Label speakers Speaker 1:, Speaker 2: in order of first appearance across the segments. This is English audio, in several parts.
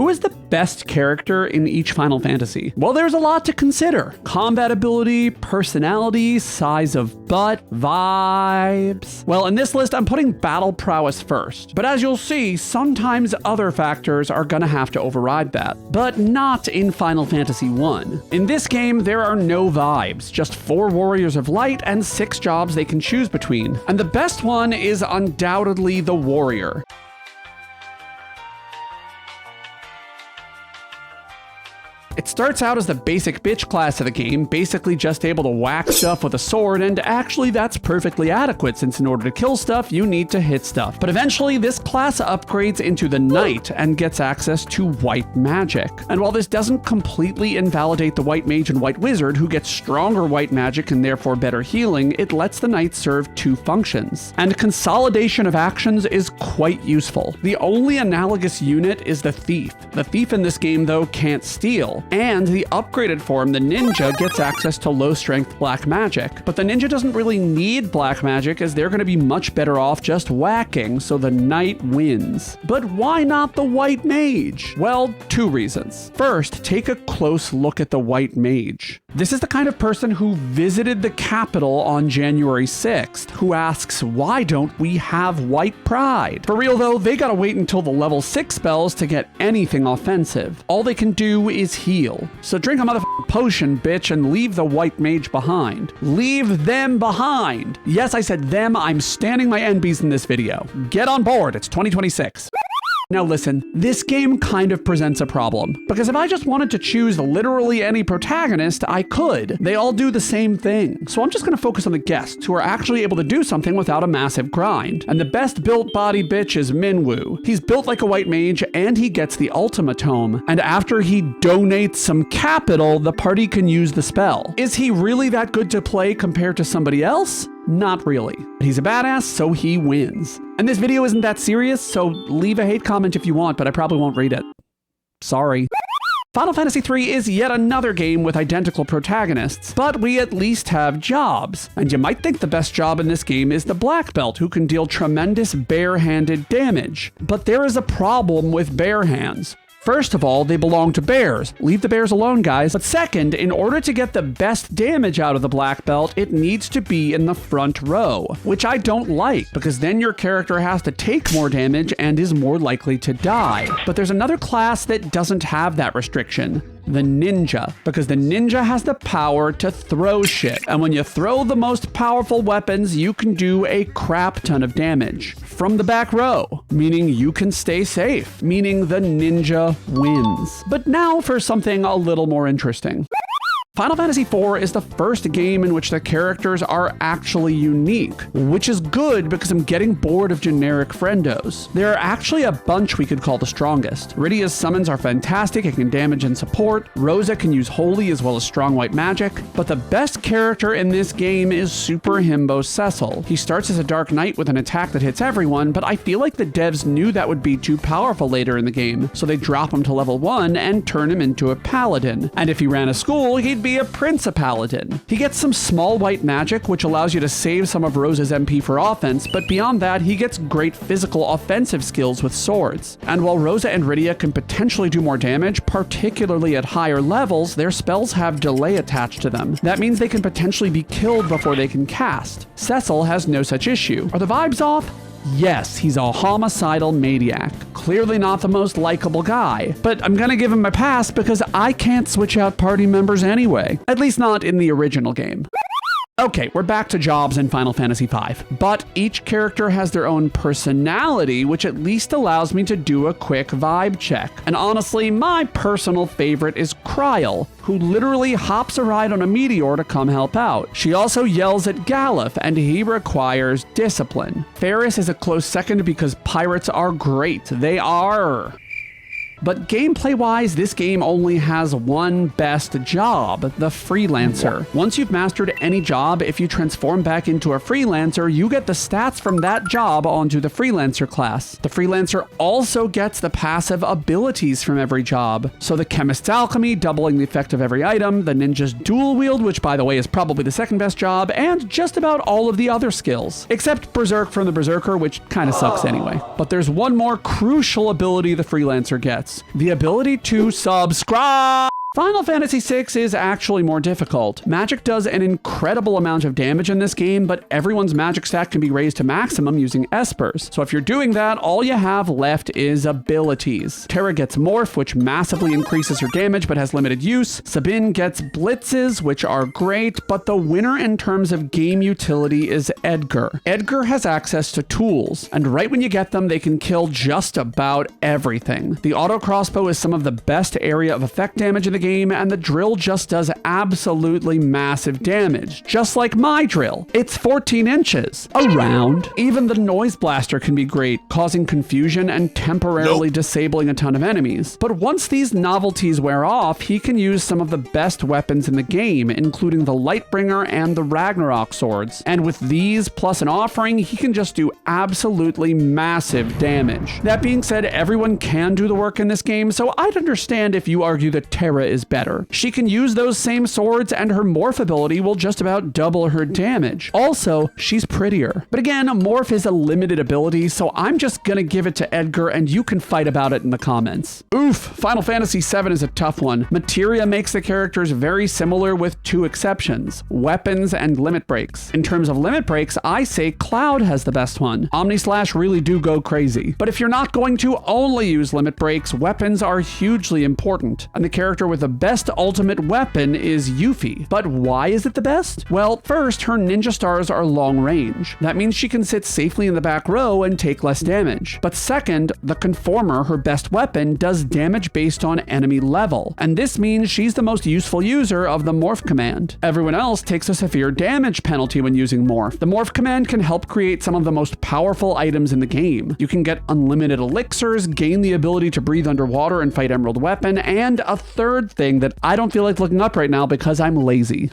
Speaker 1: Who is the best character in each Final Fantasy? Well, there's a lot to consider. Combat ability, personality, size of butt, vibes. Well, in this list, I'm putting battle prowess first. But as you'll see, sometimes other factors are gonna have to override that. But not in Final Fantasy I. In this game, there are no vibes, just 4 warriors of light and 6 jobs they can choose between. And the best one is undoubtedly the warrior. It starts out as the basic bitch class of the game, basically just able to whack stuff with a sword, and actually that's perfectly adequate since in order to kill stuff, you need to hit stuff. But eventually this class upgrades into the knight and gets access to white magic. And while this doesn't completely invalidate the white mage and white wizard, who gets stronger white magic and therefore better healing, it lets the knight serve 2 functions. And consolidation of actions is quite useful. The only analogous unit is the thief. The thief in this game though can't steal. And the upgraded form, the ninja, gets access to low-strength black magic. But the ninja doesn't really need black magic as they're going to be much better off just whacking, so the knight wins. But why not the white mage? Well, 2 reasons. First, take a close look at the white mage. This is the kind of person who visited the capital on January 6th, who asks, why don't we have white pride? For real though, they gotta wait until the level 6 spells to get anything offensive. All they can do is heal. So drink a motherfucking potion, bitch, and leave the white mage behind. Leave them behind. Yes, I said them. I'm standing my NBs in this video. Get on board. It's 2026. Now listen, this game kind of presents a problem, because if I just wanted to choose literally any protagonist, I could. They all do the same thing. So I'm just gonna focus on the guests who are actually able to do something without a massive grind. And the best built body bitch is Minwu. He's built like a white mage and he gets the Ultima Tome. And after he donates some capital, the party can use the spell. Is he really that good to play compared to somebody else? Not really. He's a badass, so he wins. And this video isn't that serious, so leave a hate comment if you want, but I probably won't read it. Sorry. Final Fantasy III is yet another game with identical protagonists, but we at least have jobs. And you might think the best job in this game is the Black Belt, who can deal tremendous bare-handed damage. But there is a problem with bare hands. First of all, they belong to bears. Leave the bears alone, guys. But second, in order to get the best damage out of the black belt, it needs to be in the front row, which I don't like, because then your character has to take more damage and is more likely to die. But there's another class that doesn't have that restriction. The ninja, because the ninja has the power to throw shit. And when you throw the most powerful weapons, you can do a crap ton of damage from the back row, meaning you can stay safe, meaning the ninja wins. But now for something a little more interesting. Final Fantasy IV is the first game in which the characters are actually unique, which is good because I'm getting bored of generic friendos. There are actually a bunch we could call the strongest. Rydia's summons are fantastic, it can damage and support. Rosa can use holy as well as strong white magic. But the best character in this game is Super Himbo Cecil. He starts as a Dark Knight with an attack that hits everyone, but I feel like the devs knew that would be too powerful later in the game, so they drop him to level 1 and turn him into a paladin. And if he ran a school, he'd be a Prince of Paladin. He gets some small white magic, which allows you to save some of Rosa's MP for offense, but beyond that, he gets great physical offensive skills with swords. And while Rosa and Rydia can potentially do more damage, particularly at higher levels, their spells have delay attached to them. That means they can potentially be killed before they can cast. Cecil has no such issue. Are the vibes off? Yes, he's a homicidal maniac. Clearly not the most likable guy, but I'm gonna give him a pass because I can't switch out party members anyway. At least not in the original game. Okay, we're back to jobs in Final Fantasy V, but each character has their own personality, which at least allows me to do a quick vibe check. And honestly, my personal favorite is Kryl, who literally hops a ride on a meteor to come help out. She also yells at Galuf, and he requires discipline. Ferris is a close second because pirates are great. They are. But gameplay-wise, this game only has one best job, the Freelancer. Once you've mastered any job, if you transform back into a Freelancer, you get the stats from that job onto the Freelancer class. The Freelancer also gets the passive abilities from every job. So the Chemist's Alchemy, doubling the effect of every item, the Ninja's Dual Wield, which by the way is probably the second best job, and just about all of the other skills. Except Berserk from the Berserker, which kinda sucks anyway. But there's one more crucial ability the Freelancer gets. attributes. The ability to subscribe. Final Fantasy VI is actually more difficult. Magic does an incredible amount of damage in this game, but everyone's magic stat can be raised to maximum using espers. So if you're doing that, all you have left is abilities. Terra gets Morph, which massively increases her damage but has limited use. Sabine gets Blitzes, which are great, but the winner in terms of game utility is Edgar. Edgar has access to tools, and right when you get them, they can kill just about everything. The auto crossbow is some of the best area of effect damage in the game, and the drill just does absolutely massive damage, just like my drill. It's 14 inches around. Even the noise blaster can be great, causing confusion and temporarily disabling a ton of enemies. But once these novelties wear off, he can use some of the best weapons in the game, including the Lightbringer and the Ragnarok swords. And with these plus an offering, he can just do absolutely massive damage. That being said, everyone can do the work in this game, so I'd understand if you argue that Terra is better. She can use those same swords, and her Morph ability will just about double her damage. Also, she's prettier. But again, Morph is a limited ability, so I'm just gonna give it to Edgar, and you can fight about it in the comments. Oof, Final Fantasy VII is a tough one. Materia makes the characters very similar with two exceptions: weapons and limit breaks. In terms of limit breaks, I say Cloud has the best one. Omnislash really do go crazy. But if you're not going to only use limit breaks, weapons are hugely important, and the character with the best ultimate weapon is Yuffie. But why is it the best? Well, first, her ninja stars are long range. That means she can sit safely in the back row and take less damage. But second, the Conformer, her best weapon, does damage based on enemy level, and this means she's the most useful user of the Morph command. Everyone else takes a severe damage penalty when using Morph. The Morph command can help create some of the most powerful items in the game. You can get unlimited elixirs, gain the ability to breathe underwater and fight Emerald Weapon, and a third thing that I don't feel like looking up right now because I'm lazy.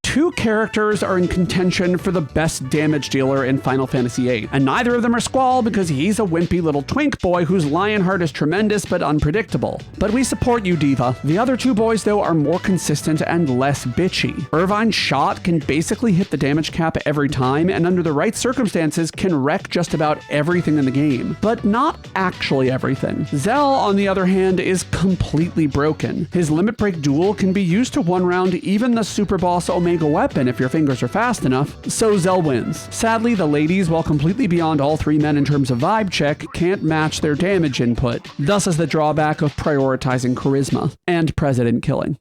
Speaker 1: Two characters are in contention for the best damage dealer in Final Fantasy VIII, and neither of them are Squall because he's a wimpy little twink boy whose Lionheart is tremendous but unpredictable. But we support you, Diva. The other two boys, though, are more consistent and less bitchy. Irvine's shot can basically hit the damage cap every time, and under the right circumstances can wreck just about everything in the game. But not actually everything. Zell, on the other hand, is completely broken. His limit break duel can be used to one-round even the super boss Omega weapon if your fingers are fast enough, so Zell wins. Sadly, the ladies, while completely beyond all three men in terms of vibe check, can't match their damage input. Thus is the drawback of prioritizing charisma and president killing.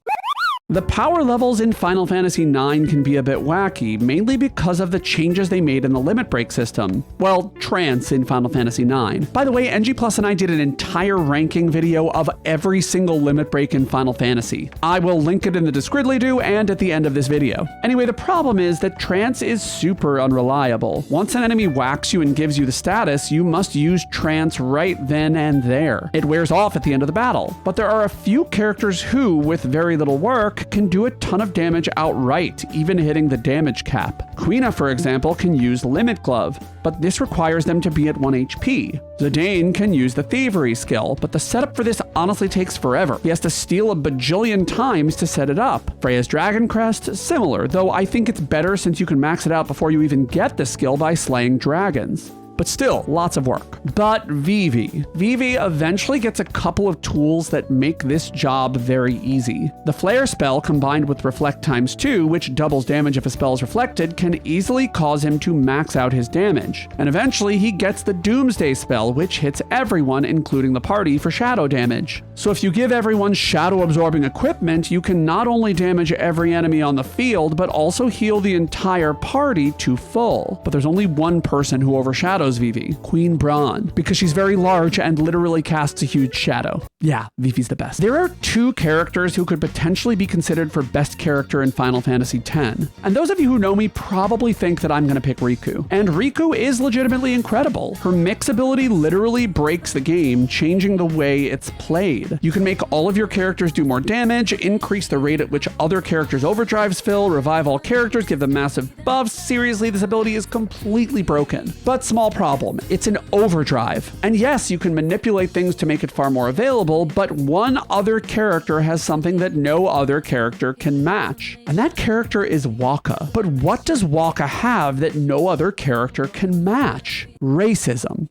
Speaker 1: The power levels in Final Fantasy IX can be a bit wacky, mainly because of the changes they made in the limit break system. Well, trance in Final Fantasy IX. By the way, NG Plus and I did an entire ranking video of every single limit break in Final Fantasy. I will link it in the Discridly-Do and at the end of this video. Anyway, the problem is that trance is super unreliable. Once an enemy whacks you and gives you the status, you must use trance right then and there. It wears off at the end of the battle. But there are a few characters who, with very little work, can do a ton of damage outright, even hitting the damage cap. Quina, for example, can use Limit Glove, but this requires them to be at 1 HP. Zidane can use the Thievery skill, but the setup for this honestly takes forever. He has to steal a bajillion times to set it up. Freya's Dragon Crest, similar, though I think it's better since you can max it out before you even get the skill by slaying dragons. But still, lots of work. But Vivi. Vivi eventually gets a couple of tools that make this job very easy. The Flare spell combined with Reflect ×2, which doubles damage if a spell is reflected, can easily cause him to max out his damage. And eventually he gets the Doomsday spell, which hits everyone, including the party, for shadow damage. So if you give everyone shadow absorbing equipment, you can not only damage every enemy on the field, but also heal the entire party to full. But there's only one person who overshadows Vivi, Queen Braun, because she's very large and literally casts a huge shadow. Yeah, Vivi's the best. There are two characters who could potentially be considered for best character in Final Fantasy X. And those of you who know me probably think that I'm gonna pick Riku. And Riku is legitimately incredible. Her mix ability literally breaks the game, changing the way it's played. You can make all of your characters do more damage, increase the rate at which other characters' overdrives fill, revive all characters, give them massive buffs. Seriously, this ability is completely broken. But small problem, it's an overdrive. And yes, you can manipulate things to make it far more available, but one other character has something that no other character can match. And that character is Wakka. But what does Wakka have that no other character can match? Racism.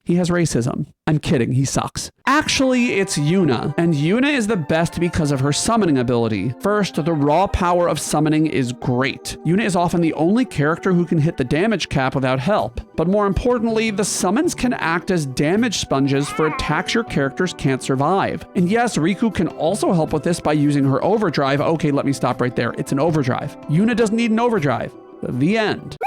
Speaker 1: He has racism. I'm kidding, he sucks. Actually, it's Yuna, and Yuna is the best because of her summoning ability. First, the raw power of summoning is great. Yuna is often the only character who can hit the damage cap without help. But more importantly, the summons can act as damage sponges for attacks your characters can't survive. And yes, Riku can also help with this by using her overdrive. Okay, let me stop right there. It's an overdrive. Yuna doesn't need an overdrive. The end.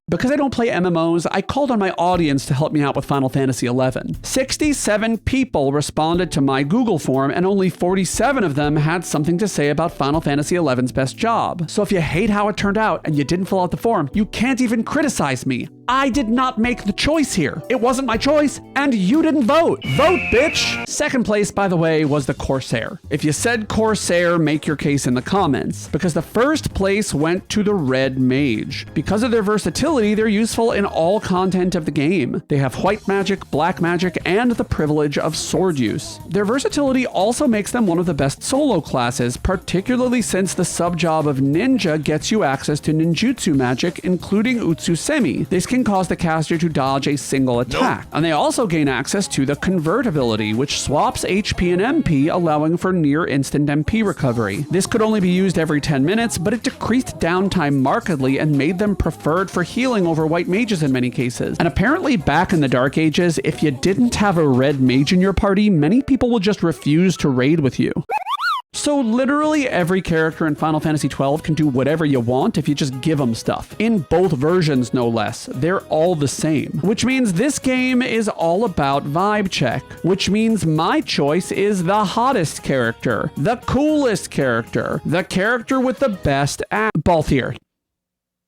Speaker 1: Because I don't play MMOs, I called on my audience to help me out with Final Fantasy XI. 67 people responded to my Google form, and only 47 of them had something to say about Final Fantasy XI's best job. So if you hate how it turned out and you didn't fill out the form, you can't even criticize me. I did not make the choice here. It wasn't my choice, and you didn't vote. Vote, bitch! Second place, by the way, was the Corsair. If you said Corsair, make your case in the comments, because the first place went to the Red Mage. Because of their versatility, they're useful in all content of the game. They have white magic, black magic, and the privilege of sword use. Their versatility also makes them one of the best solo classes, particularly since the sub-job of Ninja gets you access to ninjutsu magic, including Utsusemi. This can cause the caster to dodge a single attack. And they also gain access to the Convert ability, which swaps HP and MP, allowing for near instant MP recovery. This could only be used every 10 minutes, but it decreased downtime markedly and made them preferred for healing over white mages in many cases. And apparently back in the Dark Ages, if you didn't have a red mage in your party, many people would just refuse to raid with you. So literally every character in Final Fantasy XII can do whatever you want if you just give them stuff. In both versions, no less. They're all the same. Which means this game is all about vibe check. Which means my choice is the hottest character, the coolest character, the character with the best Balthier.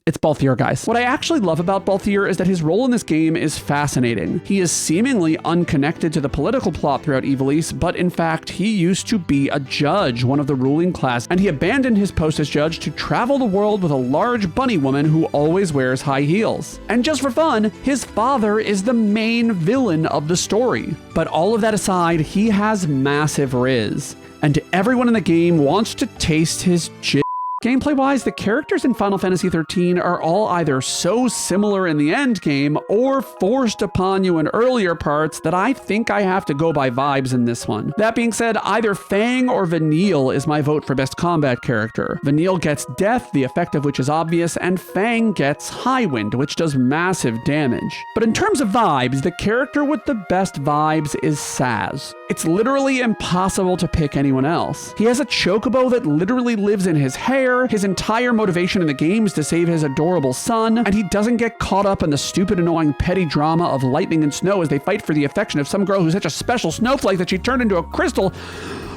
Speaker 1: It's Balthier, guys. What I actually love about Balthier is that his role in this game is fascinating. He is seemingly unconnected to the political plot throughout Ivalice, but in fact, he used to be a judge, one of the ruling class, and he abandoned his post as judge to travel the world with a large bunny woman who always wears high heels. And just for fun, his father is the main villain of the story. But all of that aside, he has massive riz, and everyone in the game wants to taste his jizz. Gameplay-wise, the characters in Final Fantasy XIII are all either so similar in the end game or forced upon you in earlier parts that I think I have to go by vibes in this one. That being said, either Fang or Vanille is my vote for best combat character. Vanille gets death, the effect of which is obvious, and Fang gets Highwind, which does massive damage. But in terms of vibes, the character with the best vibes is Sazh. It's literally impossible to pick anyone else. He has a chocobo that literally lives in his hair. His entire motivation in the game is to save his adorable son, and he doesn't get caught up in the stupid, annoying, petty drama of lightning and snow as they fight for the affection of some girl who's such a special snowflake that she turned into a crystal,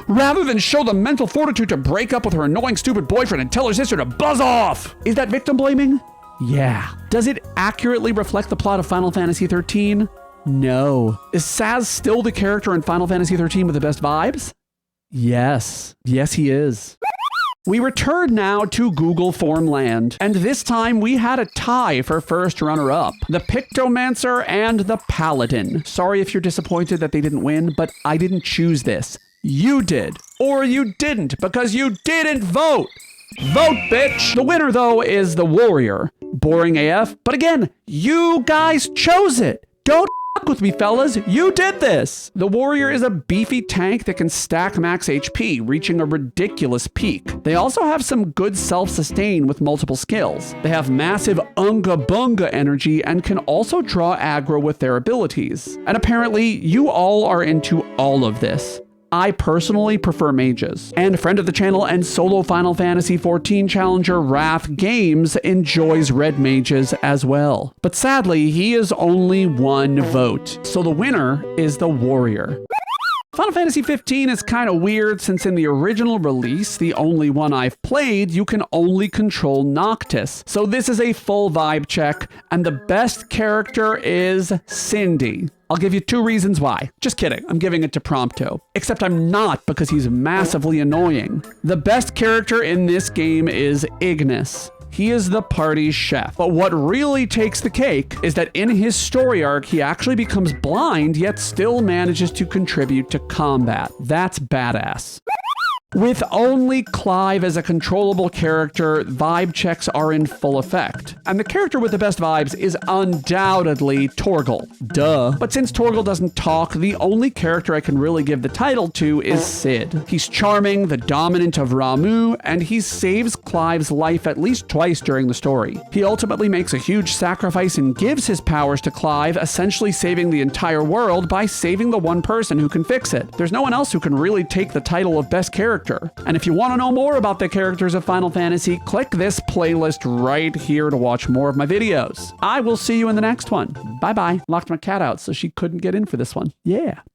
Speaker 1: rather than show the mental fortitude to break up with her annoying, stupid boyfriend and tell her sister to buzz off. Is that victim blaming? Yeah. Does it accurately reflect the plot of Final Fantasy XIII? No. Is Sazh still the character in Final Fantasy XIII with the best vibes? Yes. Yes, he is. We return now to Google Form land, and this time we had a tie for first runner-up. The Pictomancer and the Paladin. Sorry if you're disappointed that they didn't win, but I didn't choose this. You did. Or you didn't, because you didn't vote. Vote, bitch! The winner, though, is the Warrior. Boring AF, but again, you guys chose it. Don't fuck with me, fellas. You did this. The Warrior is a beefy tank that can stack max HP, reaching a ridiculous peak. They also have some good self-sustain with multiple skills. They have massive unga bunga energy and can also draw aggro with their abilities. And apparently, you all are into all of this. I personally prefer mages. And friend of the channel and solo Final Fantasy XIV challenger Wrath Games enjoys red mages as well. But sadly, he is only one vote. So the winner is the Warrior. Final Fantasy XV is kind of weird since in the original release, the only one I've played, you can only control Noctis. So this is a full vibe check, and the best character is Cindy. I'll give you 2 reasons why. Just kidding, I'm giving it to Prompto. Except I'm not, because he's massively annoying. The best character in this game is Ignis. He is the party's chef. But what really takes the cake is that in his story arc, he actually becomes blind, yet still manages to contribute to combat. That's badass. With only Clive as a controllable character, vibe checks are in full effect. And the character with the best vibes is undoubtedly Torgal. Duh. But since Torgal doesn't talk, the only character I can really give the title to is Sid. He's charming, the dominant of Ramu, and he saves Clive's life at least twice during the story. He ultimately makes a huge sacrifice and gives his powers to Clive, essentially saving the entire world by saving the one person who can fix it. There's no one else who can really take the title of best character. And if you want to know more about the characters of Final Fantasy, click this playlist right here to watch more of my videos. I will see you in the next one. Bye-bye. Locked my cat out so she couldn't get in for this one. Yeah.